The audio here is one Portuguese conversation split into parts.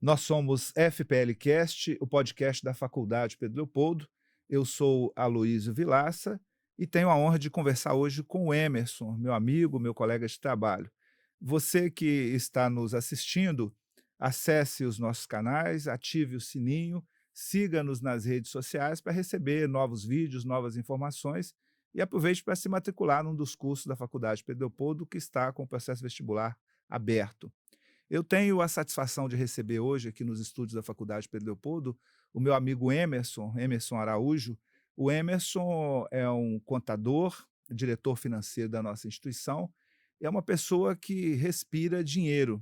Nós somos FPLcast, o podcast da Faculdade Pedro Leopoldo. Eu sou Aloísio Vilaça e tenho a honra de conversar hoje com o Emerson, meu amigo, meu colega de trabalho. Você que está nos assistindo, acesse os nossos canais, ative o sininho, siga-nos nas redes sociais para receber novos vídeos, novas informações e aproveite para se matricular num dos cursos da Faculdade Pedro Leopoldo que está com o processo vestibular aberto. Eu tenho a satisfação de receber hoje, aqui nos estúdios da Faculdade Pedro Leopoldo, o meu amigo Emerson Araújo. O Emerson é um contador, diretor financeiro da nossa instituição, é uma pessoa que respira dinheiro.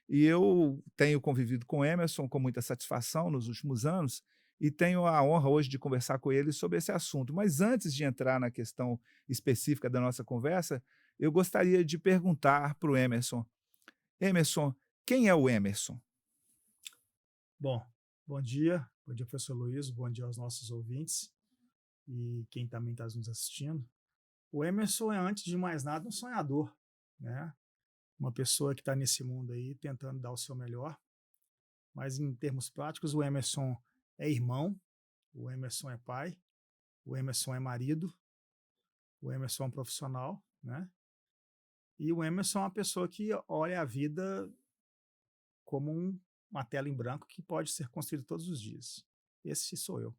E eu tenho convivido com o Emerson com muita satisfação nos últimos anos e tenho a honra hoje de conversar com ele sobre esse assunto. Mas antes de entrar na questão específica da nossa conversa, eu gostaria de perguntar para o Emerson: Emerson, quem é o Emerson? Bom, bom dia, professor Luiz, bom dia aos nossos ouvintes e quem também está nos assistindo. O Emerson é, antes de mais nada, um sonhador, né? Uma pessoa que está nesse mundo aí tentando dar o seu melhor, mas em termos práticos, o Emerson é irmão, o Emerson é pai, o Emerson é marido, o Emerson é um profissional, né? E o Emerson é uma pessoa que olha a vida como uma tela em branco que pode ser construída todos os dias. Esse sou eu.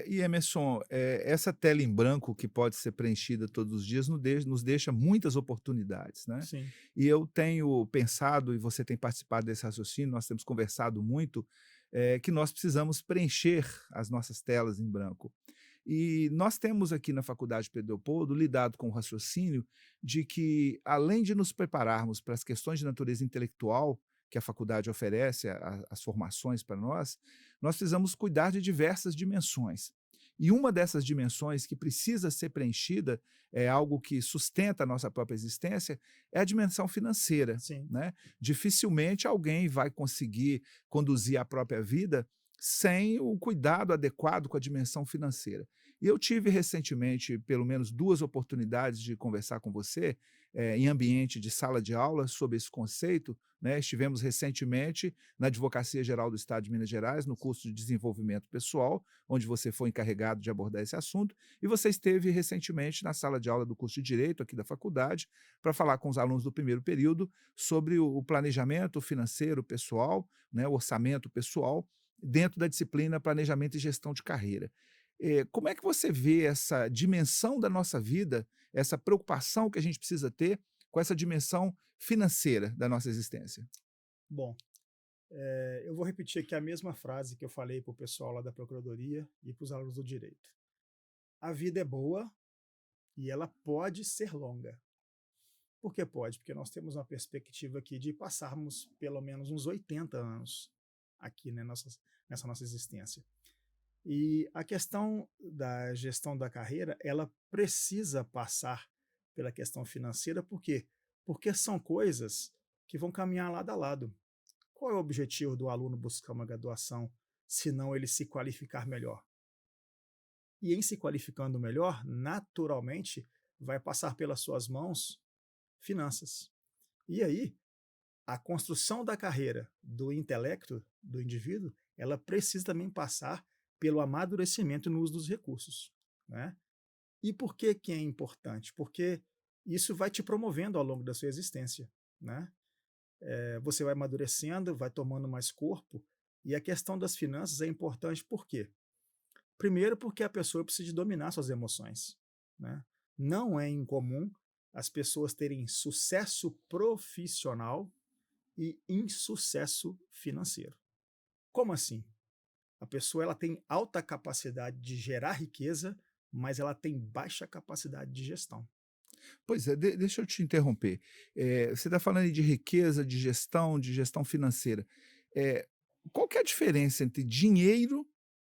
E Emerson, essa tela em branco que pode ser preenchida todos os dias nos deixa muitas oportunidades, né? Sim, E eu tenho pensado, e você tem participado desse raciocínio, nós temos conversado muito, que nós precisamos preencher as nossas telas em branco. E nós temos aqui na Faculdade Pedro Leopoldo lidado com o raciocínio de que, além de nos prepararmos para as questões de natureza intelectual que a faculdade oferece, as formações para nós precisamos cuidar de diversas dimensões. E uma dessas dimensões que precisa ser preenchida, é algo que sustenta a nossa própria existência, é a dimensão financeira, sim. né? Dificilmente alguém vai conseguir conduzir a própria vida sem o cuidado adequado com a dimensão financeira. E eu tive recentemente pelo menos 2 oportunidades de conversar com você, em ambiente de sala de aula sobre esse conceito, né? Estivemos recentemente na Advocacia Geral do Estado de Minas Gerais, no curso de Desenvolvimento Pessoal, onde você foi encarregado de abordar esse assunto, e você esteve recentemente na sala de aula do curso de Direito aqui da faculdade, para falar com os alunos do primeiro período sobre o planejamento financeiro pessoal, né, o orçamento pessoal, dentro da disciplina Planejamento e Gestão de Carreira. Como é que você vê essa dimensão da nossa vida, essa preocupação que a gente precisa ter com essa dimensão financeira da nossa existência? Bom, eu vou repetir aqui a mesma frase que eu falei para o pessoal lá da Procuradoria e para os alunos do Direito. A vida é boa e ela pode ser longa. Por que pode? Porque nós temos uma perspectiva aqui de passarmos pelo menos uns 80 anos aqui, né, nessa nossa existência. E a questão da gestão da carreira, ela precisa passar pela questão financeira, por quê? Porque são coisas que vão caminhar lado a lado. Qual é o objetivo do aluno buscar uma graduação, se não ele se qualificar melhor? E em se qualificando melhor, naturalmente, vai passar pelas suas mãos finanças. E aí, a construção da carreira do intelecto do indivíduo, ela precisa também passar pelo amadurecimento no uso dos recursos, né? E por que que é importante? Porque isso vai te promovendo ao longo da sua existência, né? Você vai amadurecendo, vai tomando mais corpo, e a questão das finanças é importante por quê? Primeiro porque a pessoa precisa de dominar suas emoções, né? Não é incomum as pessoas terem sucesso profissional e insucesso financeiro. Como assim? A pessoa ela tem alta capacidade de gerar riqueza, mas ela tem baixa capacidade de gestão. Pois é, deixa eu te interromper. Você está falando aí de riqueza, de gestão financeira. Eh, Qual que é a diferença entre dinheiro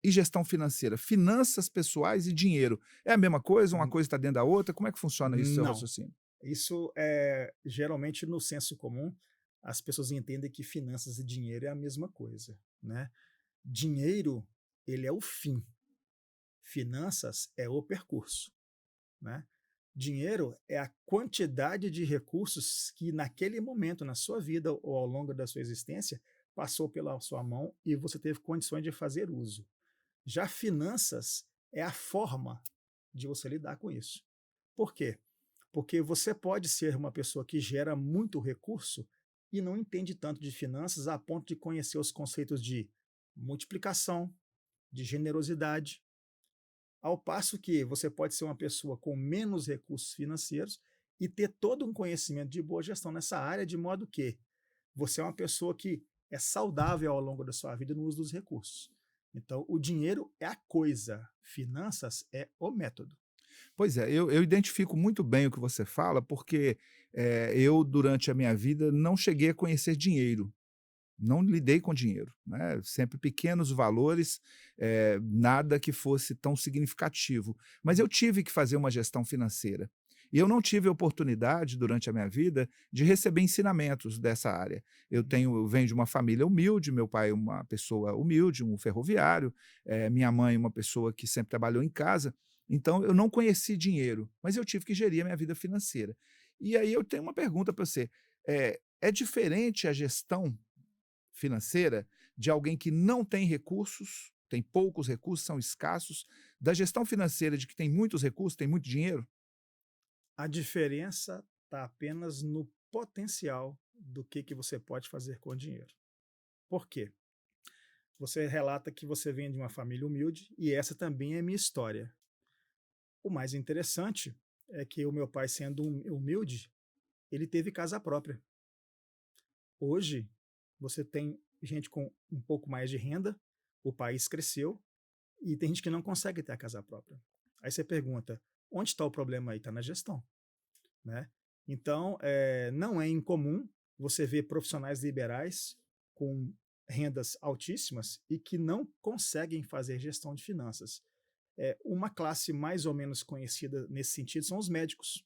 e gestão financeira? Finanças pessoais e dinheiro. É a mesma coisa? Uma Hum, coisa está dentro da outra? Como é que funciona isso, seu Não. raciocínio? Isso é geralmente no senso comum, as pessoas entendem que finanças e dinheiro é a mesma coisa, né? Dinheiro, ele é o fim, finanças é o percurso, né? Dinheiro é a quantidade de recursos que naquele momento na sua vida ou ao longo da sua existência passou pela sua mão e você teve condições de fazer uso. Já finanças é a forma de você lidar com isso. Por quê? Porque você pode ser uma pessoa que gera muito recurso e não entende tanto de finanças a ponto de conhecer os conceitos de multiplicação, de generosidade, ao passo que você pode ser uma pessoa com menos recursos financeiros e ter todo um conhecimento de boa gestão nessa área, de modo que você é uma pessoa que é saudável ao longo da sua vida no uso dos recursos. Então, o dinheiro é a coisa, finanças é o método. Pois é, eu identifico muito bem o que você fala, porque eu, durante a minha vida, não cheguei a conhecer dinheiro. Não lidei com dinheiro, né, sempre pequenos valores, nada que fosse tão significativo. Mas eu tive que fazer uma gestão financeira. E eu não tive a oportunidade, durante a minha vida, de receber ensinamentos dessa área. Eu venho de uma família humilde, meu pai é uma pessoa humilde, um ferroviário, minha mãe uma pessoa que sempre trabalhou em casa, então eu não conheci dinheiro, mas eu tive que gerir a minha vida financeira. E aí eu tenho uma pergunta para você, é diferente a gestão financeira de alguém que não tem recursos, tem poucos recursos, são escassos, da gestão financeira de que tem muitos recursos, tem muito dinheiro? A diferença está apenas no potencial do que você pode fazer com o dinheiro. Por quê? Você relata que você vem de uma família humilde e essa também é minha história. O mais interessante é que o meu pai, sendo humilde, ele teve casa própria. Hoje, você tem gente com um pouco mais de renda, o país cresceu e tem gente que não consegue ter a casa própria. Aí você pergunta, onde está o problema aí? Está na gestão, né? Então, não é incomum você ver profissionais liberais com rendas altíssimas e que não conseguem fazer gestão de finanças. Uma classe mais ou menos conhecida nesse sentido são os médicos.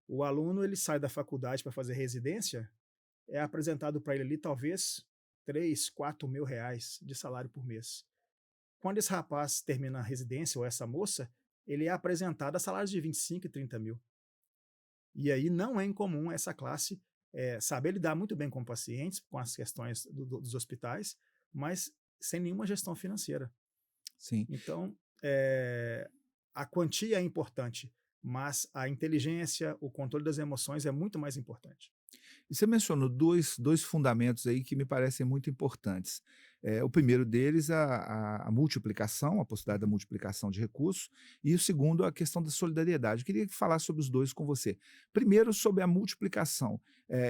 O aluno ele sai da faculdade para fazer residência, é apresentado para ele ali talvez 3, 4 mil reais de salário por mês. Quando esse rapaz termina a residência, ou essa moça, ele é apresentado a salários de 25 e 30 mil. E aí não é incomum essa classe saber lidar muito bem com pacientes, com as questões dos hospitais, mas sem nenhuma gestão financeira. Sim. Então, a quantia é importante, mas a inteligência, o controle das emoções é muito mais importante. E você mencionou dois fundamentos aí que me parecem muito importantes. O primeiro deles, a multiplicação, a possibilidade da Uhum. multiplicação de recursos, e o segundo, a questão da solidariedade. Eu queria falar sobre os dois com você. Primeiro, sobre a multiplicação.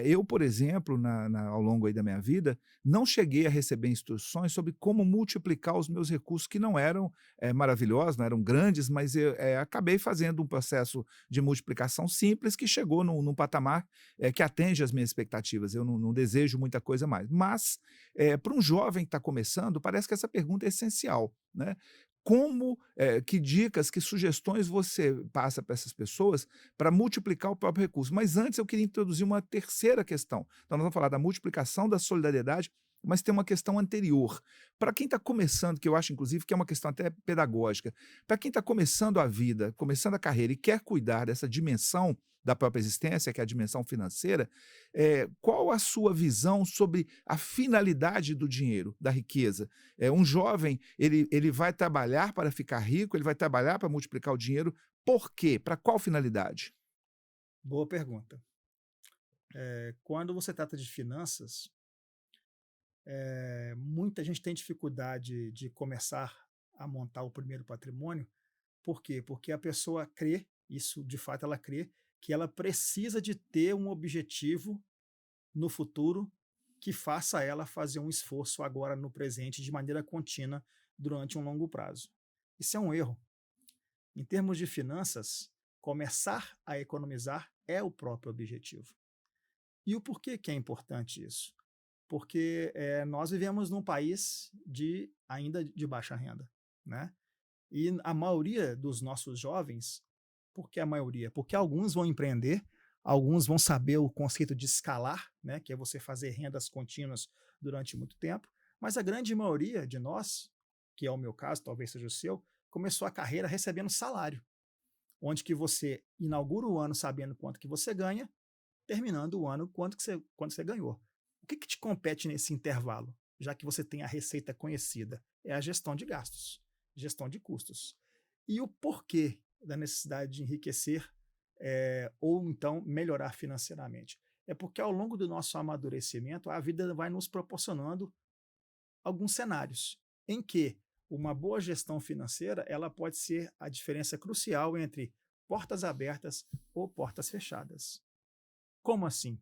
Eu, por exemplo, ao longo aí da minha vida, não cheguei a receber instruções sobre como multiplicar os meus recursos, que não eram maravilhosos, não eram grandes, mas eu acabei fazendo um processo de multiplicação simples que chegou num patamar que atende às minhas expectativas. Eu não desejo muita coisa mais. Mas, para um jovem que está começando, parece que essa pergunta é essencial, né? Que dicas, que sugestões você passa para essas pessoas para multiplicar o próprio recurso? Mas antes eu queria introduzir uma terceira questão. Então, nós vamos falar da multiplicação, da solidariedade, mas tem uma questão anterior. Para quem está começando, que eu acho, inclusive, que é uma questão até pedagógica, para quem está começando a vida, começando a carreira e quer cuidar dessa dimensão da própria existência, que é a dimensão financeira, qual a sua visão sobre a finalidade do dinheiro, da riqueza? Um jovem, ele vai trabalhar para ficar rico, ele vai trabalhar para multiplicar o dinheiro, por quê? Para qual finalidade? Boa pergunta. Quando você trata de finanças, muita gente tem dificuldade de começar a montar o primeiro patrimônio. Por quê? Porque a pessoa crê, isso de fato ela crê, que ela precisa de ter um objetivo no futuro que faça ela fazer um esforço agora no presente de maneira contínua durante um longo prazo. Isso é um erro. Em termos de finanças, começar a economizar é o próprio objetivo. E o porquê que é importante isso? Porque nós vivemos num país ainda de baixa renda, né? E a maioria dos nossos jovens, por que a maioria? Porque alguns vão empreender, alguns vão saber o conceito de escalar, né, que é você fazer rendas contínuas durante muito tempo, mas a grande maioria de nós, que é o meu caso, talvez seja o seu, começou a carreira recebendo salário, onde que você inaugura o ano sabendo quanto que você ganha, terminando o ano quanto você ganhou. O que te compete nesse intervalo, já que você tem a receita conhecida? É a gestão de gastos, gestão de custos. E o porquê da necessidade de enriquecer, ou então melhorar financeiramente? É porque ao longo do nosso amadurecimento, a vida vai nos proporcionando alguns cenários em que uma boa gestão financeira ela pode ser a diferença crucial entre portas abertas ou portas fechadas. Como assim?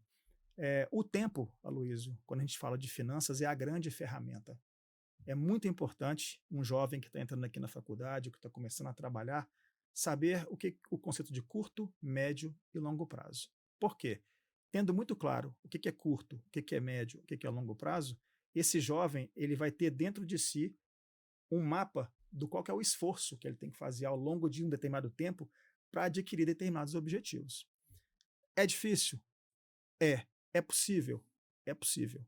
O tempo, Aloysio, quando a gente fala de finanças, é a grande ferramenta. É muito importante um jovem que está entrando aqui na faculdade, que está começando a trabalhar, saber o conceito de curto, médio e longo prazo. Por quê? Tendo muito claro o que é curto, o que é médio, o que é longo prazo, esse jovem ele vai ter dentro de si um mapa do qual que é o esforço que ele tem que fazer ao longo de um determinado tempo para adquirir determinados objetivos. É difícil? É. É possível? É possível.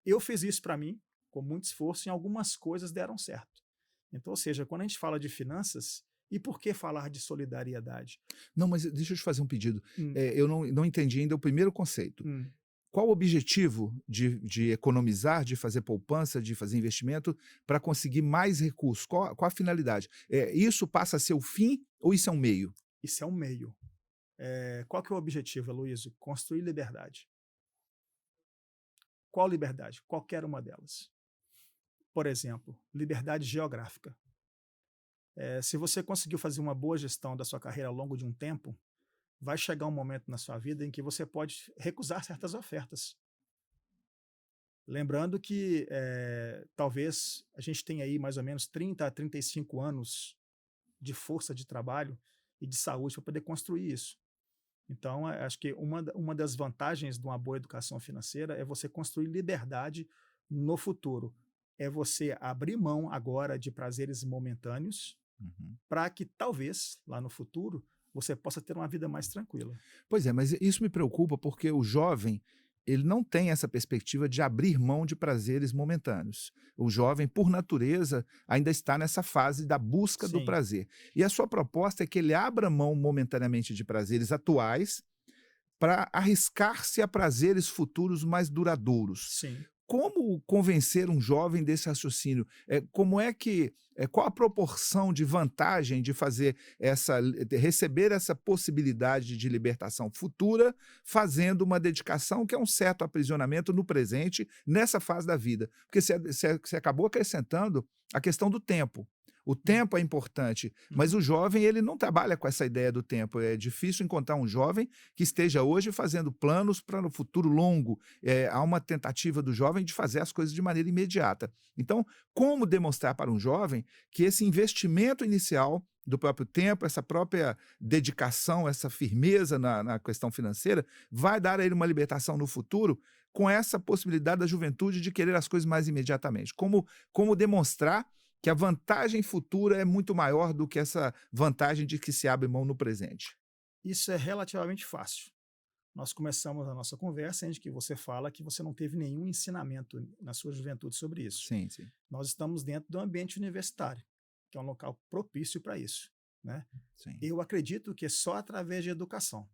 Eu fiz isso para mim, com muito esforço, e algumas coisas deram certo. Então, ou seja, quando a gente fala de finanças, e por que falar de solidariedade? Não, mas deixa eu te fazer um pedido. Hum, Eu não entendi ainda o primeiro conceito. hum. Qual o objetivo de economizar, de fazer poupança, de fazer investimento para conseguir mais recursos? Qual a finalidade? Isso passa a ser o fim ou isso é um meio? Isso é um meio. Qual que é o objetivo, Aloysio? Construir liberdade. Qual liberdade? Qualquer uma delas. Por exemplo, liberdade geográfica. Se você conseguiu fazer uma boa gestão da sua carreira ao longo de um tempo, vai chegar um momento na sua vida em que você pode recusar certas ofertas. Lembrando que talvez a gente tenha aí mais ou menos 30 a 35 anos de força de trabalho e de saúde para poder construir isso. Então, acho que uma das vantagens de uma boa educação financeira é você construir liberdade no futuro. É você abrir mão agora de prazeres momentâneos Uhum. para que talvez, lá no futuro, você possa ter uma vida mais tranquila. Pois é, mas isso me preocupa porque o jovem ele não tem essa perspectiva de abrir mão de prazeres momentâneos. O jovem, por natureza, ainda está nessa fase da busca do Sim, prazer. E a sua proposta é que ele abra mão momentaneamente de prazeres atuais para arriscar-se a prazeres futuros mais duradouros. sim. Como convencer um jovem desse raciocínio? Qual a proporção de vantagem de fazer de receber essa possibilidade de libertação futura, fazendo uma dedicação que é um certo aprisionamento no presente, nessa fase da vida? Porque você acabou acrescentando a questão do tempo. O Hum, tempo é importante, mas uhum. o jovem ele não trabalha com essa ideia do tempo. É difícil encontrar um jovem que esteja hoje fazendo planos para no futuro longo. Há uma tentativa do jovem de fazer as coisas de maneira imediata. Então, como demonstrar para um jovem que esse investimento inicial do próprio tempo, essa própria dedicação, essa firmeza na questão financeira, vai dar a ele uma libertação no futuro com essa possibilidade da juventude de querer as coisas mais imediatamente? Como demonstrar que a vantagem futura é muito maior do que essa vantagem de que se abre mão no presente? Isso é relativamente fácil. Nós começamos a nossa conversa em que você fala que você não teve nenhum ensinamento na sua juventude sobre isso. Sim, sim, Nós estamos dentro do ambiente universitário, que é um local propício para isso, né? sim. Eu acredito que é só através de educação.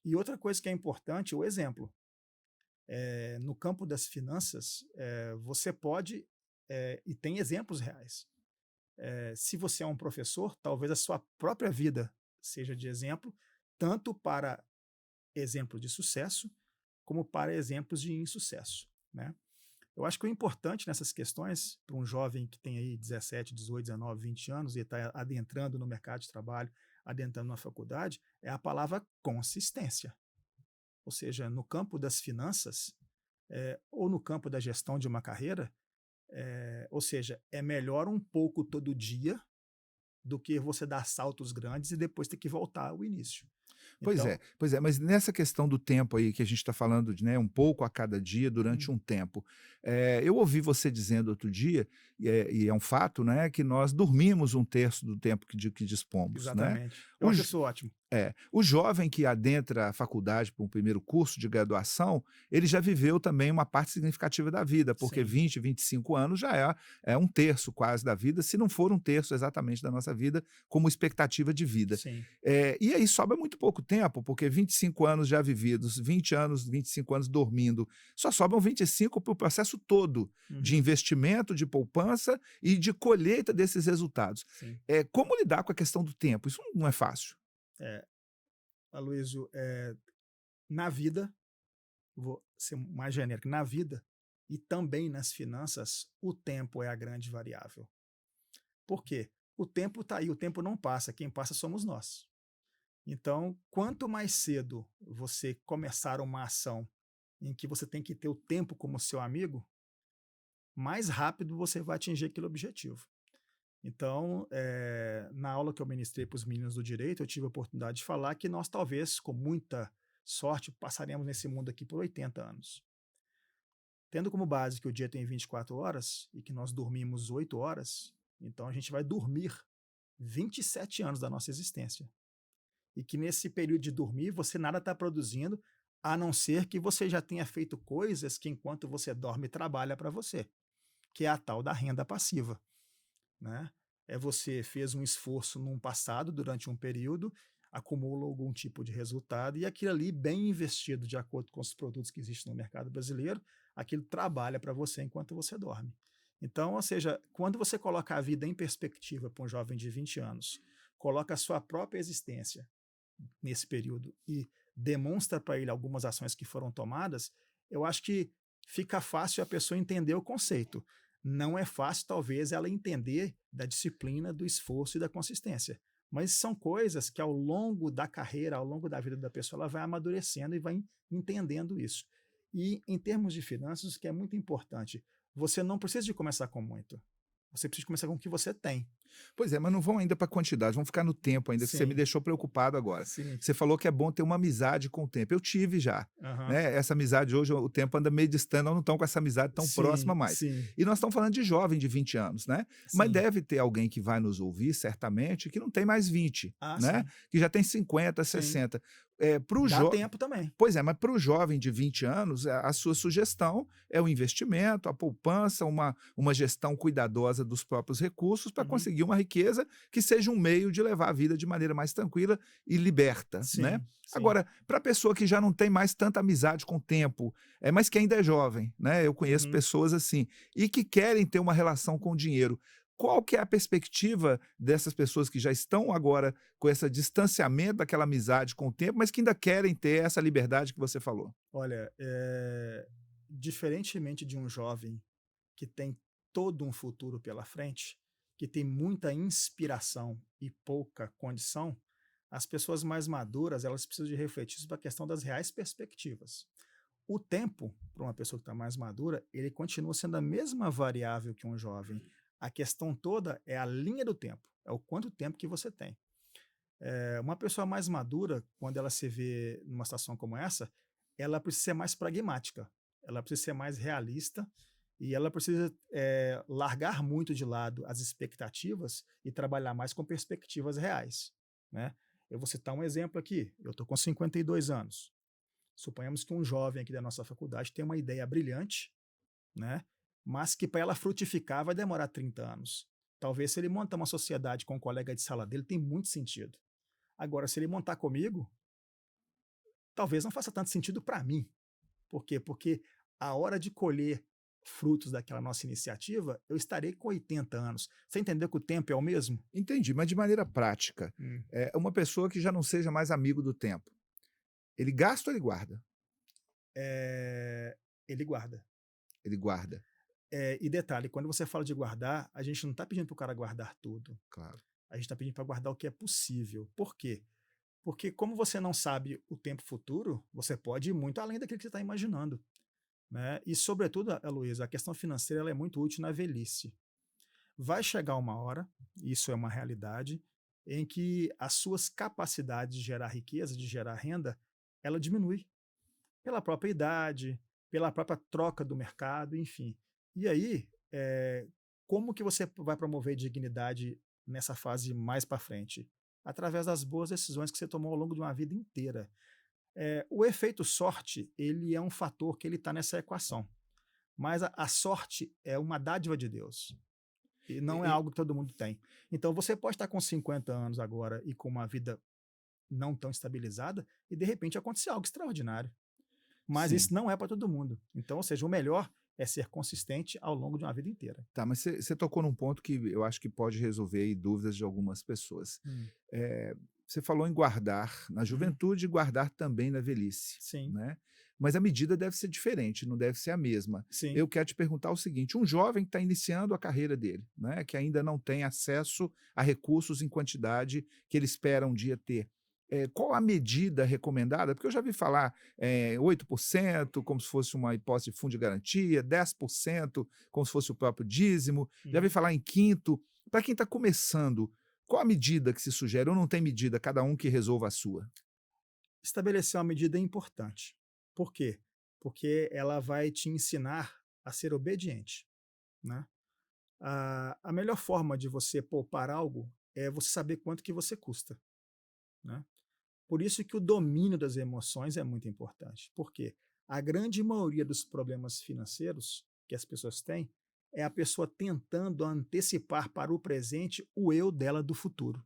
E outra coisa que é importante, o exemplo. No campo das finanças, você pode, e tem exemplos reais. Se você é um professor, talvez a sua própria vida seja de exemplo, tanto para exemplos de sucesso, como para exemplos de insucesso, né? Eu acho que o importante nessas questões, para um jovem que tem aí 17, 18, 19, 20 anos e está adentrando no mercado de trabalho, adentrando na faculdade, é a palavra consistência. Ou seja, no campo das finanças, ou no campo da gestão de uma carreira, ou seja, é melhor um pouco todo dia do que você dar saltos grandes e depois ter que voltar ao início. Então, Pois é, mas nessa questão do tempo aí que a gente está falando de, né, um pouco a cada dia durante hum, um tempo, eu ouvi você dizendo outro dia, e é um fato, né, que nós dormimos um terço do tempo que dispomos, né? exatamente. Eu O, acho j- isso ótimo. O jovem que adentra a faculdade para um primeiro curso de graduação, ele já viveu também uma parte significativa da vida, porque Sim, 20, 25 anos já é um terço quase da vida, se não for um terço exatamente da nossa vida, como expectativa de vida. sim. E aí sobra muito pouco tempo, porque 25 anos já vividos, 20 anos, 25 anos dormindo, só sobram 25 para o processo todo de Uhum, investimento, de poupança e de colheita desses resultados. sim. Como lidar com a questão do tempo? Isso não é fácil. É, Aloysio, na vida, vou ser mais genérico, na vida e também nas finanças, o tempo é a grande variável. Por quê? O tempo está aí, o tempo não passa, quem passa somos nós. Então, quanto mais cedo você começar uma ação em que você tem que ter o tempo como seu amigo, mais rápido você vai atingir aquele objetivo. Então, na aula que eu ministrei para os meninos do direito, eu tive a oportunidade de falar que nós talvez, com muita sorte, passaremos nesse mundo aqui por 80 anos. Tendo como base que o dia tem 24 horas e que nós dormimos 8 horas, então a gente vai dormir 27 anos da nossa existência. E que nesse período de dormir você nada está produzindo, a não ser que você já tenha feito coisas que enquanto você dorme trabalha para você, que é a tal da renda passiva, né? É você fez um esforço num passado durante um período, acumula algum tipo de resultado e aquilo ali bem investido de acordo com os produtos que existem no mercado brasileiro, aquilo trabalha para você enquanto você dorme. Então, ou seja, quando você coloca a vida em perspectiva para um jovem de 20 anos, coloca a sua própria existência nesse período e demonstra para ele algumas ações que foram tomadas, eu acho que fica fácil a pessoa entender o conceito. Não é fácil, talvez, ela entender da disciplina, do esforço e da consistência. Mas são coisas que ao longo da carreira, ao longo da vida da pessoa, ela vai amadurecendo e vai entendendo isso. E em termos de finanças, o que é muito importante, você não precisa de começar com muito. Você precisa começar com o que você tem. Pois é, mas não vão ainda para a quantidade, vão ficar no tempo ainda, que você me Sim, deixou preocupado agora. sim. Você falou que é bom ter uma amizade com o tempo. Eu tive já, Aham. né? Essa amizade hoje, o tempo anda meio distante, nós não estamos com essa amizade tão próxima Sim, mais. sim, E nós estamos falando de jovem de 20 anos, né? Mas sim. deve ter alguém que vai nos ouvir, certamente, que não tem mais 20, Ah, né? sim, Que já tem 50, sim. 60. É, pro Dá jo... tempo também. Pois é, mas para o jovem de 20 anos, a sua sugestão é o investimento, a poupança, uma gestão cuidadosa dos próprios recursos para Uhum. conseguir uma riqueza que seja um meio de levar a vida de maneira mais tranquila e liberta, né? Sim, sim. Agora, para a pessoa que já não tem mais tanta amizade com o tempo, mas que ainda é jovem, né? Eu conheço Uhum. pessoas assim, e que querem ter uma relação com o dinheiro. Qual que é a perspectiva dessas pessoas que já estão agora com esse distanciamento daquela amizade com o tempo, mas que ainda querem ter essa liberdade que você falou? Olha, diferentemente de um jovem que tem todo um futuro pela frente, que tem muita inspiração e pouca condição, as pessoas mais maduras, elas precisam de refletir sobre a questão das reais perspectivas. O tempo, para uma pessoa que está mais madura, ele continua sendo a mesma variável que um jovem. A questão toda é a linha do tempo, é o quanto tempo que você tem. Uma pessoa mais madura, quando ela se vê numa situação como essa, ela precisa ser mais pragmática, ela precisa ser mais realista e ela precisa largar muito de lado as expectativas e trabalhar mais com perspectivas reais, né? Eu vou citar um exemplo aqui. Eu estou com 52 anos. Suponhamos que um jovem aqui da nossa faculdade tem uma ideia brilhante, né? Mas que para ela frutificar vai demorar 30 anos. Talvez se ele montar uma sociedade com um colega de sala dele, tem muito sentido. Agora, se ele montar comigo, talvez não faça tanto sentido para mim. Por quê? Porque a hora de colher frutos daquela nossa iniciativa, eu estarei com 80 anos. Você entendeu que o tempo é o mesmo? Entendi, mas de maneira prática, Hum. uma pessoa que já não seja mais amigo do tempo, ele gasta ou ele guarda? É, ele guarda. Ele guarda, E detalhe, quando você fala de guardar, a gente não está pedindo para o cara guardar tudo. claro. A gente está pedindo para guardar o que é possível. Por quê? Porque como você não sabe o tempo futuro, você pode ir muito além daquilo que você está imaginando. Né? E, sobretudo, Heloísa, a questão financeira ela é muito útil na velhice. Vai chegar uma hora, isso é uma realidade, em que as suas capacidades de gerar riqueza, de gerar renda, ela diminui pela própria idade, pela própria troca do mercado, enfim. E aí, como que você vai promover dignidade nessa fase mais para frente? através das boas decisões que você tomou ao longo de uma vida inteira. O efeito sorte, ele é um fator que ele está nessa equação, mas a sorte é uma dádiva de Deus. E E, não é e- algo que todo mundo tem. Então você pode estar com 50 anos agora e com uma vida não tão estabilizada e de repente acontecer algo extraordinário. Mas sim. isso não é para todo mundo. Então, ou seja, o melhor é ser consistente ao longo de uma vida inteira. Tá, mas você tocou num ponto que eu acho que pode resolver aí dúvidas de algumas pessoas. Hum. Eh, Você falou em guardar na Uhum. juventude e guardar também na velhice, Sim, né? Mas a medida deve ser diferente, não deve ser a mesma. sim. Eu quero te perguntar o seguinte: um jovem que está iniciando a carreira dele, né, que ainda não tem acesso a recursos em quantidade que ele espera um dia ter, qual a medida recomendada? Porque eu já vi falar 8%, como se fosse uma hipótese de fundo de garantia, 10%, como se fosse o próprio dízimo, já vi Uhum. falar em quinto. Para quem está começando, qual a medida que se sugere? Ou não tem medida, cada um que resolva a sua? Estabelecer uma medida é importante. Por quê? Porque ela vai te ensinar a ser obediente, né? A melhor forma de você poupar algo é você saber quanto que você custa, né? Por isso que o domínio das emoções é muito importante. Por quê? A grande maioria dos problemas financeiros que as pessoas têm é a pessoa tentando antecipar para o presente o eu dela do futuro.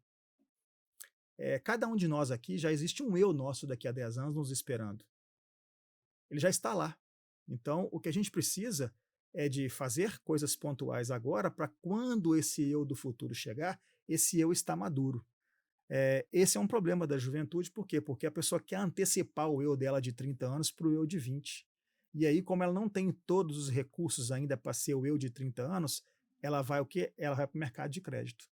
Cada um de nós aqui já existe um eu nosso daqui a 10 anos nos esperando. Ele já está lá. Então, o que a gente precisa é de fazer coisas pontuais agora para quando esse eu do futuro chegar, esse eu está maduro. Esse é um problema da juventude, por quê? Porque a pessoa quer antecipar o eu dela de 30 anos para o eu de 20. E aí, como ela não tem todos os recursos ainda para ser o eu de 30 anos, ela vai o quê? Ela vai para o mercado de crédito.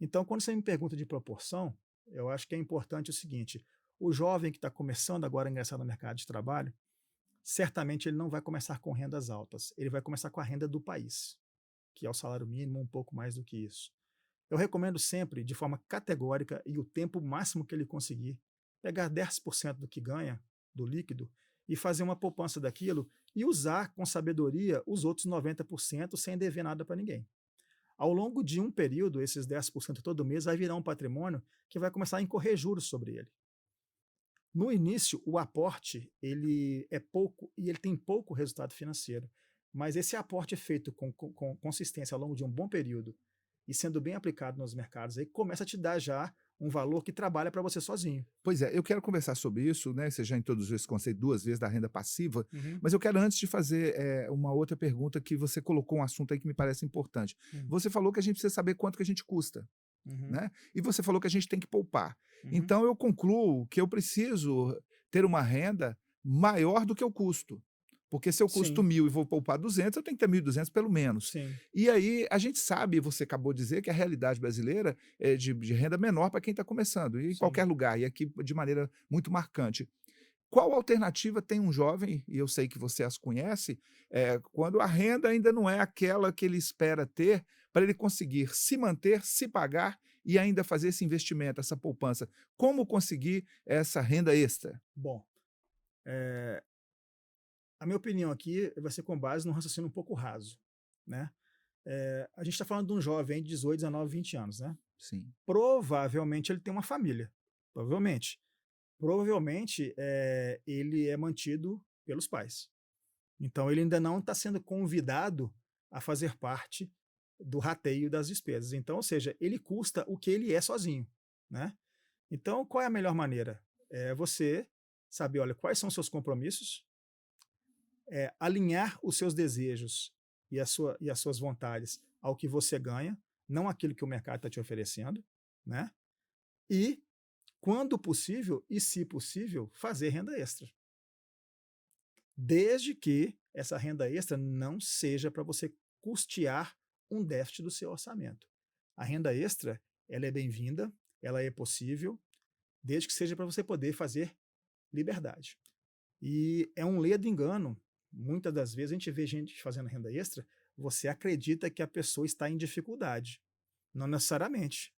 Então, quando você me pergunta de proporção, eu acho que é importante o seguinte: o jovem que está começando agora a ingressar no mercado de trabalho, certamente ele não vai começar com rendas altas, ele vai começar com a renda do país, que é o salário mínimo, um pouco mais do que isso. Eu recomendo sempre, de forma categórica e o tempo máximo que ele conseguir, pegar 10% do que ganha, do líquido, e fazer uma poupança daquilo e usar com sabedoria os outros 90% sem dever nada para ninguém. Ao longo de um período, esses 10% todo mês vai virar um patrimônio que vai começar a incorrer juros sobre ele. No início, o aporte ele é pouco e ele tem pouco resultado financeiro, mas esse aporte feito com consistência ao longo de um bom período e sendo bem aplicado nos mercados, aí começa a te dar já um valor que trabalha para você sozinho. Pois é, eu quero conversar sobre isso, né? Você já introduziu esse conceito duas vezes da renda passiva, Uhum, mas eu quero antes de fazer uma outra pergunta que você colocou um assunto aí que me parece importante. uhum, Você falou que a gente precisa saber quanto que a gente custa, uhum, né? E você falou que a gente tem que poupar. uhum. Então eu concluo que eu preciso ter uma renda maior do que o custo. Porque se eu custo Sim, 1.000 e vou poupar 200, eu tenho que ter 1.200 pelo menos. sim, E aí a gente sabe, você acabou de dizer, que a realidade brasileira é de renda menor para quem está começando, e em sim. qualquer lugar, e aqui de maneira muito marcante. Qual alternativa tem um jovem, e eu sei que você as conhece, quando a renda ainda não é aquela que ele espera ter, para ele conseguir se manter, se pagar e ainda fazer esse investimento, essa poupança? Como conseguir essa renda extra? Bom, eh, a minha opinião aqui vai ser com base num raciocínio um pouco raso, né? A gente está falando de um jovem de 18, 19, 20 anos, né? Sim, Provavelmente ele tem uma família, provavelmente. Provavelmente, ele é mantido pelos pais. Então ele ainda não está sendo convidado a fazer parte do rateio das despesas. Então, ou seja, ele custa o que ele é sozinho, né. Então qual é a melhor maneira? É você saber, olha, quais são os seus compromissos, alinhar os seus desejos e as suas vontades ao que você ganha, não aquilo que o mercado está te oferecendo, né, e, quando possível e se possível, fazer renda extra. Desde que essa renda extra não seja para você custear um déficit do seu orçamento. A renda extra, ela é bem-vinda, ela é possível, desde que seja para você poder fazer liberdade. E é um ledo engano. Muitas das vezes a gente vê gente fazendo renda extra, você acredita que a pessoa está em dificuldade. Não necessariamente.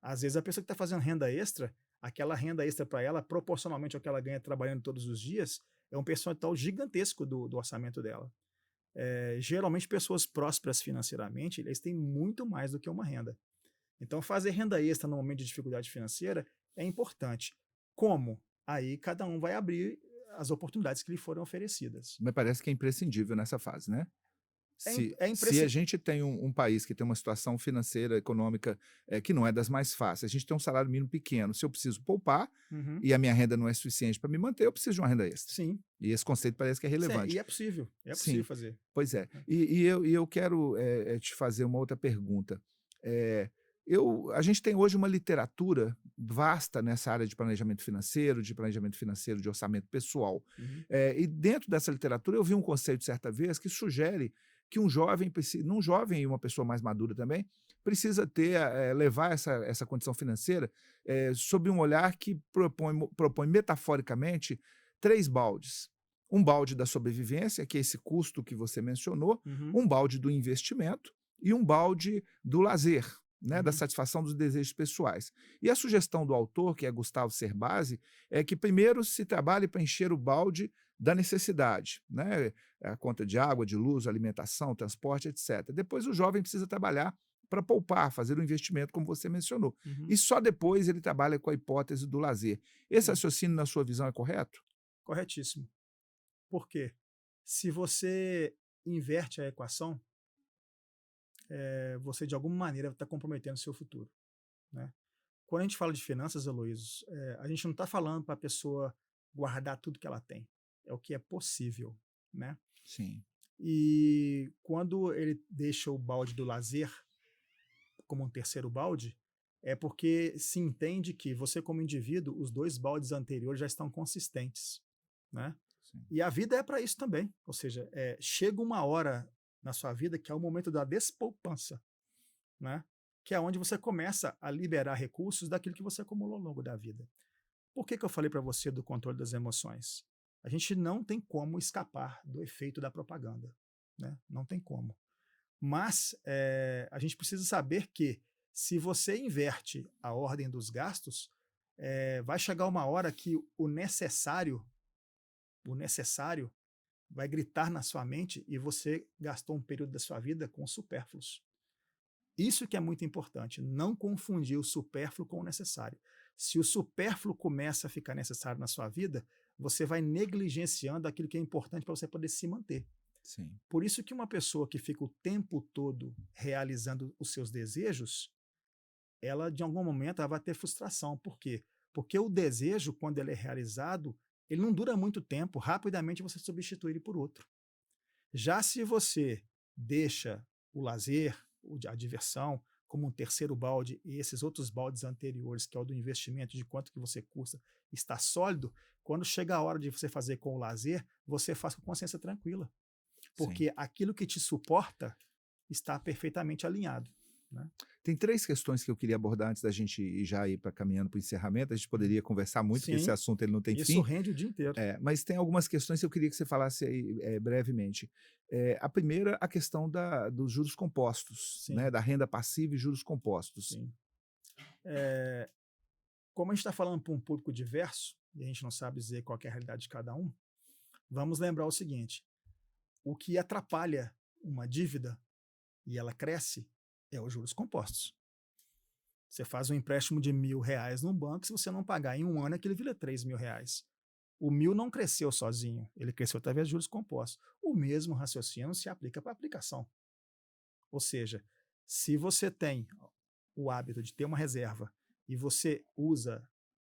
Às vezes a pessoa que está fazendo renda extra, aquela renda extra para ela, proporcionalmente ao que ela ganha trabalhando todos os dias, é um percentual gigantesco do orçamento dela. Geralmente pessoas prósperas financeiramente, eles têm muito mais do que uma renda. Então, fazer renda extra no momento de dificuldade financeira é importante. Como? Aí cada um vai abrir as oportunidades que lhe foram oferecidas. Me parece que é imprescindível nessa fase, né? É Se a imprescindível. gente tem um país que tem uma situação financeira, econômica, que não é das mais fáceis, a gente tem um salário mínimo pequeno, se eu preciso poupar Uhum. e a minha renda não é suficiente para me manter, eu preciso de uma renda extra. Sim, E esse conceito parece que é e relevante. é possível Sim, fazer. pois é. Né? E eu quero te fazer uma outra pergunta. Eh, a gente tem hoje uma literatura vasta nessa área de planejamento financeiro, de orçamento pessoal. Uhum. E dentro dessa literatura eu vi um conceito certa vez que sugere que um jovem e uma pessoa mais madura também, precisa levar essa condição financeira sob um olhar que propõe metaforicamente 3 baldes. Um balde da sobrevivência, que é esse custo que você mencionou, Uhum. um balde do investimento e um balde do lazer, né, da Uhum. satisfação dos desejos pessoais. E a sugestão do autor, que é Gustavo Cerbasi, é que primeiro se trabalhe para encher o balde da necessidade, né, a conta de água, de luz, alimentação, transporte, etc. Depois o jovem precisa trabalhar para poupar, fazer o investimento, como você mencionou. Uhum. E só depois ele trabalha com a hipótese do lazer. Esse Sim, raciocínio, na sua visão, é correto? corretíssimo. Por quê? Se você inverte a equação, você de alguma maneira está comprometendo o seu futuro. Né? Quando a gente fala de finanças, Aloysio, a gente não está falando para a pessoa guardar tudo que ela tem. É o que é possível. Né? Sim. E quando ele deixa o balde do lazer como um terceiro balde, é porque se entende que você, como indivíduo, os 2 baldes anteriores já estão consistentes. Né? Sim. E a vida é para isso também. Ou seja, chega uma hora na sua vida que é o momento da despoupança, né? Que é onde você começa a liberar recursos daquilo que você acumulou ao longo da vida. Por que eu falei para você do controle das emoções? A gente não tem como escapar do efeito da propaganda. Né? Não tem como. Mas a gente precisa saber que se você inverte a ordem dos gastos, vai chegar uma hora que o necessário vai gritar na sua mente e você gastou um período da sua vida com supérfluos. Isso que é muito importante, não confundir o supérfluo com o necessário. Se o supérfluo começa a ficar necessário na sua vida, você vai negligenciando aquilo que é importante para você poder se manter. Sim. Por isso que uma pessoa que fica o tempo todo realizando os seus desejos, ela de algum momento ela vai ter frustração. Por quê? Porque o desejo, quando ele é realizado, ele não dura muito tempo, rapidamente você substitui ele por outro. Já se você deixa o lazer, a diversão, como um terceiro balde, e esses outros baldes anteriores, que é o do investimento, de quanto que você custa, está sólido, quando chega a hora de você fazer com o lazer, você faz com consciência tranquila. Sim. Porque aquilo que te suporta está perfeitamente alinhado. Né? Tem 3 questões que eu queria abordar antes da gente ir para caminhando para o encerramento. A gente poderia conversar muito, porque esse Sim, assunto ele não tem isso fim. rende o dia inteiro. Mas tem algumas questões que eu queria que você falasse aí brevemente. A primeira, a questão dos juros compostos, né, Sim, da renda passiva e juros compostos. sim. É, como a gente está falando para um público diverso, e a gente não sabe dizer qual é a realidade de cada um, vamos lembrar o seguinte: o que atrapalha uma dívida e ela cresce é os juros compostos. Você faz um empréstimo de R$ 1.000 num banco, se você não pagar em um ano, aquele vira R$ 3.000. O 1.000 não cresceu sozinho, ele cresceu através de juros compostos. O mesmo raciocínio se aplica para a aplicação. Ou seja, se você tem o hábito de ter uma reserva e você usa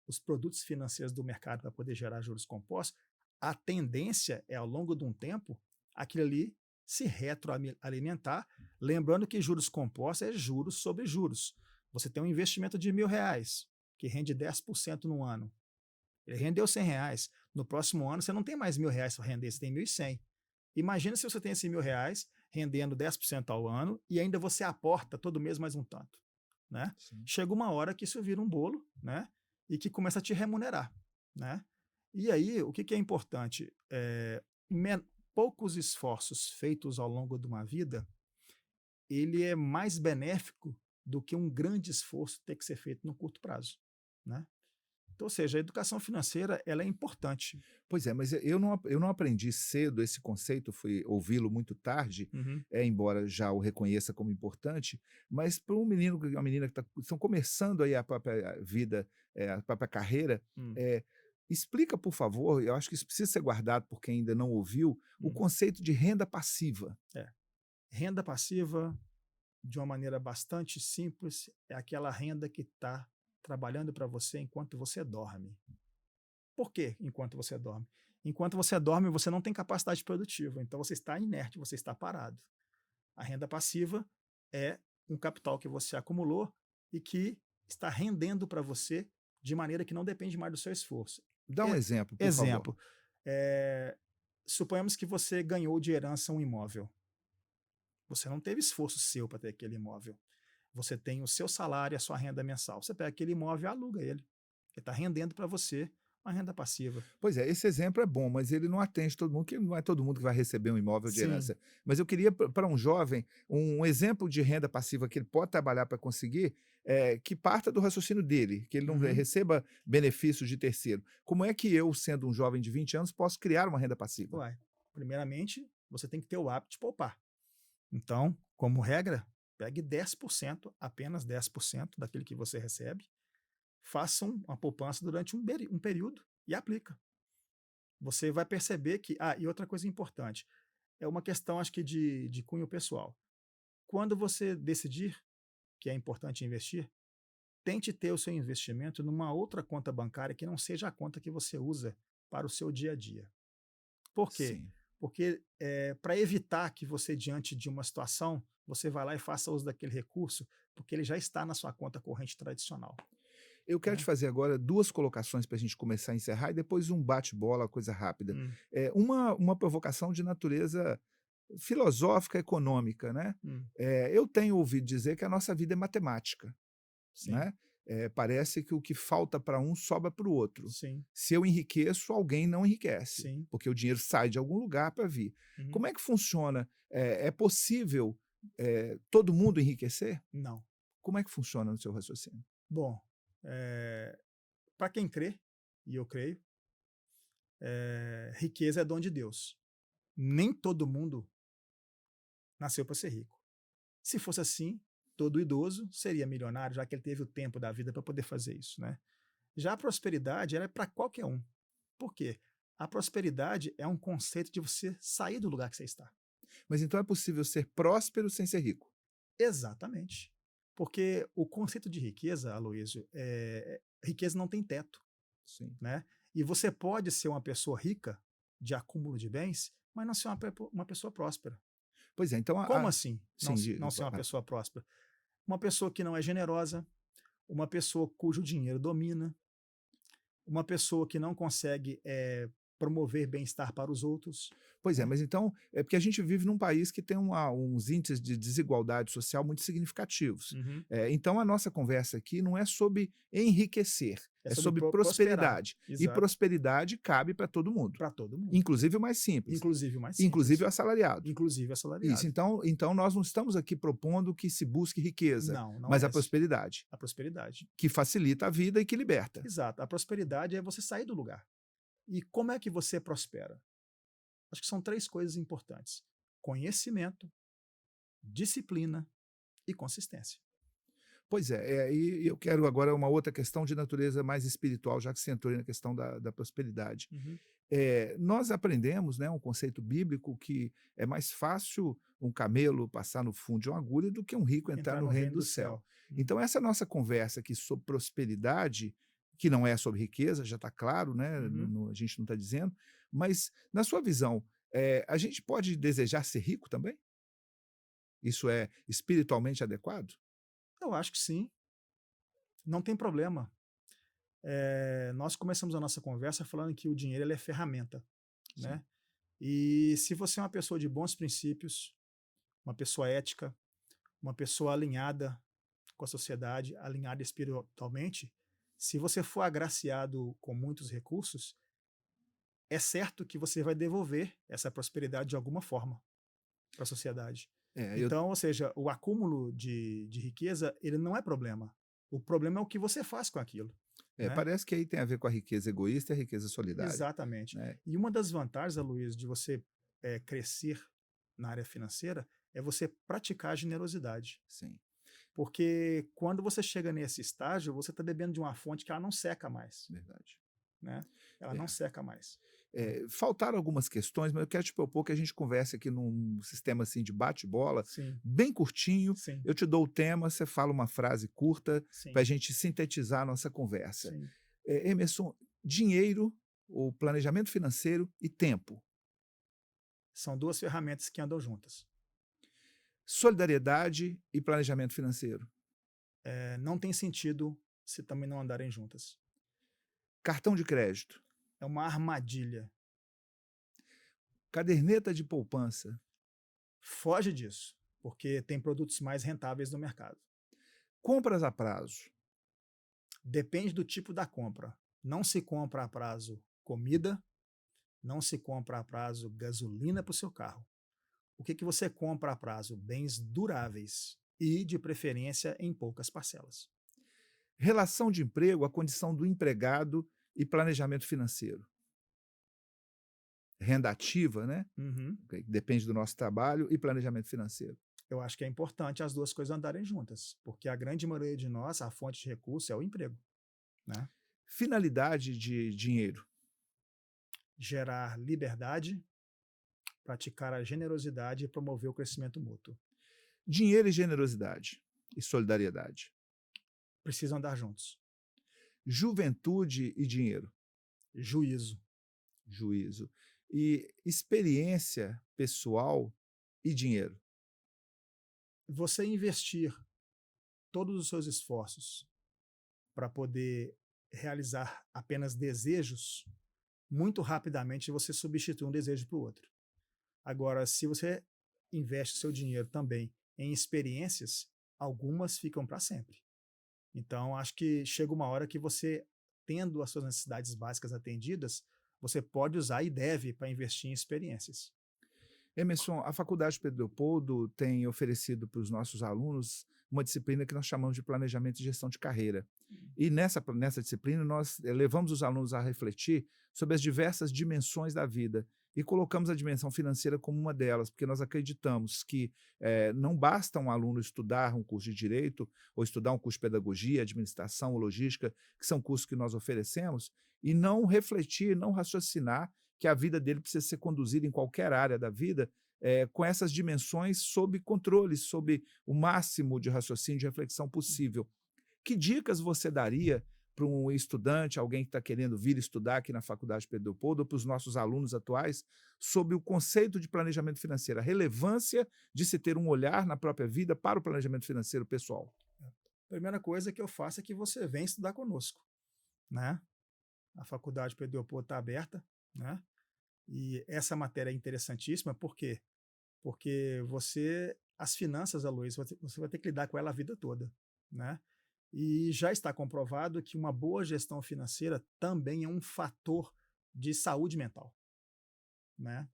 os produtos financeiros do mercado para poder gerar juros compostos, a tendência é, ao longo de um tempo, aquilo ali se retroalimentar. Lembrando que juros compostos é juros sobre juros. Você tem um investimento de R$ 1.000, que rende 10% no ano. Ele rendeu R$ 100. No próximo ano, você não tem mais R$ 1.000 para render, você tem 1.100. Imagina se você tem esses R$ 1.000 rendendo 10% ao ano e ainda você aporta todo mês mais um tanto. Né? Sim. Chega uma hora que isso vira um bolo, né? E que começa a te remunerar. Né? E aí, o que é importante? Poucos esforços feitos ao longo de uma vida, ele é mais benéfico do que um grande esforço ter que ser feito no curto prazo. Né? Então, ou seja, a educação financeira ela é importante. Pois é, mas eu não aprendi cedo esse conceito, fui ouvi-lo muito tarde, Uhum, embora já o reconheça como importante, mas para um menino e uma menina que estão começando aí a própria vida, a própria carreira, hum, eh, explica, por favor, eu acho que isso precisa ser guardado por quem ainda não ouviu, o hum. conceito de renda passiva. É. Renda passiva, de uma maneira bastante simples, é aquela renda que está trabalhando para você enquanto você dorme. Por quê enquanto você dorme? Enquanto você dorme, você não tem capacidade produtiva, então você está inerte, você está parado. A renda passiva é um capital que você acumulou e que está rendendo para você de maneira que não depende mais do seu esforço. Dá um E- exemplo, por favor. Exemplo, suponhamos que você ganhou de herança um imóvel. Você não teve esforço seu para ter aquele imóvel. Você tem o seu salário, a sua renda mensal. Você pega aquele imóvel e aluga ele. Ele está rendendo para você uma renda passiva. Pois é, esse exemplo é bom, mas ele não atende todo mundo, que não é todo mundo que vai receber um imóvel de Sim. herança. Mas eu queria, para um jovem, um exemplo de renda passiva que ele pode trabalhar para conseguir, que parta do raciocínio dele, que ele não Uhum. receba benefícios de terceiro. Como é que eu, sendo um jovem de 20 anos, posso criar uma renda passiva? Uai, primeiramente, você tem que ter o hábito de poupar. Então, como regra, pegue 10%, apenas 10% daquilo que você recebe, faça uma poupança durante um período e aplica. Você vai perceber que. Ah, e outra coisa importante, é uma questão, acho que, de cunho pessoal. Quando você decidir que é importante investir, tente ter o seu investimento numa outra conta bancária que não seja a conta que você usa para o seu dia a dia. Por quê? Sim. Porque para evitar que você, diante de uma situação, você vá lá e faça uso daquele recurso, porque ele já está na sua conta corrente tradicional. Eu quero te Né? fazer agora duas colocações para a gente começar a encerrar e depois um bate-bola, coisa rápida. Hum, Uma provocação de natureza filosófica, econômica, né? hum, Eu tenho ouvido dizer que a nossa vida é matemática, sim, né? Parece que o que falta para um sobra para o outro. sim, Se eu enriqueço, alguém não enriquece, sim. porque o dinheiro sai de algum lugar para vir. Uhum. Como é que funciona? É possível todo mundo enriquecer? Não. Como é que funciona no seu raciocínio? Bom, para quem crê, e eu creio, riqueza é dom de Deus. Nem todo mundo nasceu para ser rico. Se fosse assim, todo idoso seria milionário, já que ele teve o tempo da vida para poder fazer isso, né? Já a prosperidade ela é para qualquer um. Por quê? A prosperidade é um conceito de você sair do lugar que você está. Mas então é possível ser próspero sem ser rico? Exatamente. Porque o conceito de riqueza, Aloysio, riqueza não tem teto, Sim. né? E você pode ser uma pessoa rica, de acúmulo de bens, mas não ser uma pessoa próspera. Pois é, então Como assim sim, não ser uma pessoa próspera? Uma pessoa que não é generosa, uma pessoa cujo dinheiro domina, uma pessoa que não consegue promover bem-estar para os outros. pois é, Né? mas então é porque a gente vive num país que tem uns índices de desigualdade social muito significativos. Uhum. Então a nossa conversa aqui não é sobre enriquecer, É é sobre sobre prosperar. prosperidade. E Exato. prosperidade cabe para todo mundo, Para todo mundo. inclusive o mais simples, Inclusive o mais inclusive simples. o assalariado. Inclusive Isso, assalariado. então nós não estamos aqui propondo que se busque riqueza, Não, não mas é a essa. prosperidade, A prosperidade. que facilita a vida e que liberta. Exato. A prosperidade é você sair do lugar. E como é que você prospera? Acho que são 3 coisas importantes: conhecimento, disciplina e consistência. Pois é, e eu quero agora uma outra questão de natureza mais espiritual, já que você entrou aí na questão da prosperidade. Uhum. Nós aprendemos, né, um conceito bíblico que é mais fácil um camelo passar no fundo de uma agulha do que um rico entrar Entrar no no reino reino do do céu. céu. Uhum. Então, essa nossa conversa aqui sobre prosperidade, que não é sobre riqueza, já está claro, né? Uhum. A gente não está dizendo, mas, na sua visão, a gente pode desejar ser rico também? Isso é espiritualmente adequado? Eu acho que sim, não tem problema. Nós começamos a nossa conversa falando que o dinheiro ele é ferramenta, Sim. né? E se você é uma pessoa de bons princípios, uma pessoa ética, uma pessoa alinhada com a sociedade, alinhada espiritualmente, se você for agraciado com muitos recursos, é certo que você vai devolver essa prosperidade de alguma forma para a sociedade. Eu Então, ou seja, o acúmulo de riqueza, ele não é problema. O problema é o que você faz com aquilo. né? Parece que aí tem a ver com a riqueza egoísta e a riqueza solidária, Exatamente. né? E uma das vantagens, Luiz, de você crescer na área financeira é você praticar a generosidade. Sim, Porque quando você chega nesse estágio, você está bebendo de uma fonte que ela não seca mais, verdade. né? Ela não É. seca mais. Faltaram algumas questões, mas eu quero te propor que a gente converse aqui num sistema assim de bate-bola, Sim, bem curtinho. sim, Eu te dou o tema, você fala uma frase curta para a sim, gente sintetizar a nossa conversa. sim. Emerson, dinheiro, o planejamento financeiro e tempo. São duas ferramentas que andam juntas. Solidariedade e planejamento financeiro. Não tem sentido se também não andarem juntas. Cartão de crédito. É uma armadilha. Caderneta de poupança. Foge disso, porque tem produtos mais rentáveis no mercado. Compras a prazo. Depende do tipo da compra. Não se compra a prazo comida, não se compra a prazo gasolina para o seu carro. O que você compra a prazo? Bens duráveis e, de preferência, em poucas parcelas. Relação de emprego, a condição do empregado e planejamento financeiro. Renda ativa, né? Uhum. Ok, depende do nosso trabalho e planejamento financeiro. Eu acho que é importante as duas coisas andarem juntas, porque a grande maioria de nós, a fonte de recurso é o emprego, né? Finalidade de dinheiro. Gerar liberdade, praticar a generosidade e promover o crescimento mútuo. Dinheiro e generosidade e solidariedade. Precisam andar juntos. Juventude e dinheiro. Juízo. Juízo. E experiência pessoal e dinheiro. Você investir todos os seus esforços para poder realizar apenas desejos, muito rapidamente você substitui um desejo para o outro. Agora, se você investe seu dinheiro também em experiências, algumas ficam para sempre. Então, acho que chega uma hora que você, tendo as suas necessidades básicas atendidas, você pode usar e deve para investir em experiências. Emerson, a Faculdade Pedro Leopoldo tem oferecido para os nossos alunos uma disciplina que nós chamamos de planejamento e gestão de carreira. E nessa disciplina, nós levamos os alunos a refletir sobre as diversas dimensões da vida e colocamos a dimensão financeira como uma delas, porque nós acreditamos que não basta um aluno estudar um curso de direito ou estudar um curso de pedagogia, administração ou logística, que são cursos que nós oferecemos, e não refletir, não raciocinar que a vida dele precisa ser conduzida em qualquer área da vida com essas dimensões sob controle, sob o máximo de raciocínio, de reflexão possível. Que dicas você daria para um estudante, alguém que está querendo vir estudar aqui na Faculdade Pedro Leopoldo, ou para os nossos alunos atuais, sobre o conceito de planejamento financeiro, a relevância de se ter um olhar na própria vida para o planejamento financeiro pessoal? Primeira coisa que eu faço é que você vem estudar conosco, né? A Faculdade Pedro Leopoldo está aberta, né? E essa matéria é interessantíssima, por quê? Porque as finanças, Aloysio, você vai ter que lidar com ela a vida toda, né? E já está comprovado que uma boa gestão financeira também é um fator de saúde mental, né?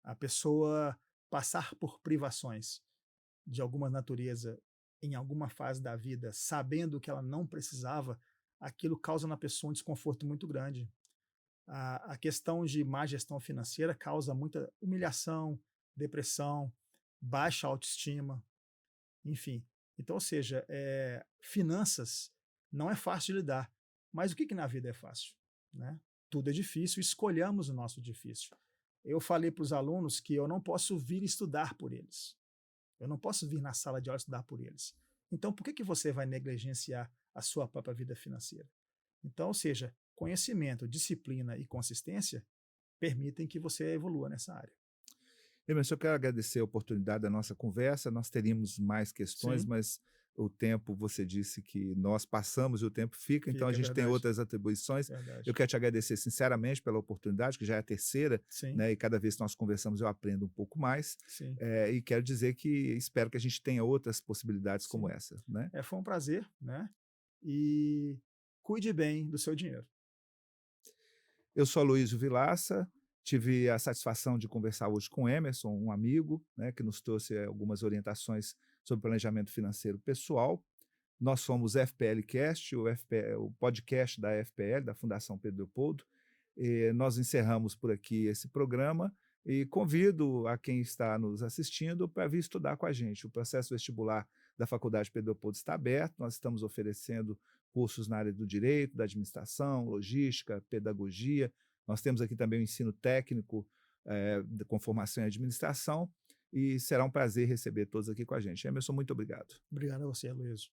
A pessoa passar por privações de alguma natureza em alguma fase da vida, sabendo que ela não precisava, aquilo causa na pessoa um desconforto muito grande. A questão de má gestão financeira causa muita humilhação, depressão, baixa autoestima, enfim. Então, ou seja, finanças não é fácil de lidar. Mas o que na vida é fácil? Né? Tudo é difícil, escolhamos o nosso difícil. Eu falei para os alunos que eu não posso vir estudar por eles. Eu não posso vir na sala de aula estudar por eles. Então, por que você vai negligenciar a sua própria vida financeira? Então, ou seja, conhecimento, disciplina e consistência permitem que você evolua nessa área. Emerson, eu quero agradecer a oportunidade da nossa conversa. Nós teríamos mais questões, Sim, mas o tempo, você disse que nós passamos e o tempo fica, então a fica, é gente tem verdade, outras atribuições. Eu verdade. quero te agradecer sinceramente pela oportunidade, que já é a terceira, Sim, né? E cada vez que nós conversamos eu aprendo um pouco mais. sim, E quero dizer que espero que a gente tenha outras possibilidades como sim. essa, né? Foi um prazer, né? E cuide bem do seu dinheiro. Eu sou Aloysio Vilaça, tive a satisfação de conversar hoje com o Emerson, um amigo, né, que nos trouxe algumas orientações sobre planejamento financeiro pessoal. Nós somos FPL Cast, o podcast da FPL, da Fundação Pedro Leopoldo. Nós encerramos por aqui esse programa e convido a quem está nos assistindo para vir estudar com a gente. O processo vestibular da Faculdade Pedro Leopoldo está aberto, nós estamos oferecendo cursos na área do direito, da administração, logística, pedagogia. Nós temos aqui também o ensino técnico com formação em administração, e será um prazer receber todos aqui com a gente. Emerson, muito obrigado. Obrigado a você, Luiz.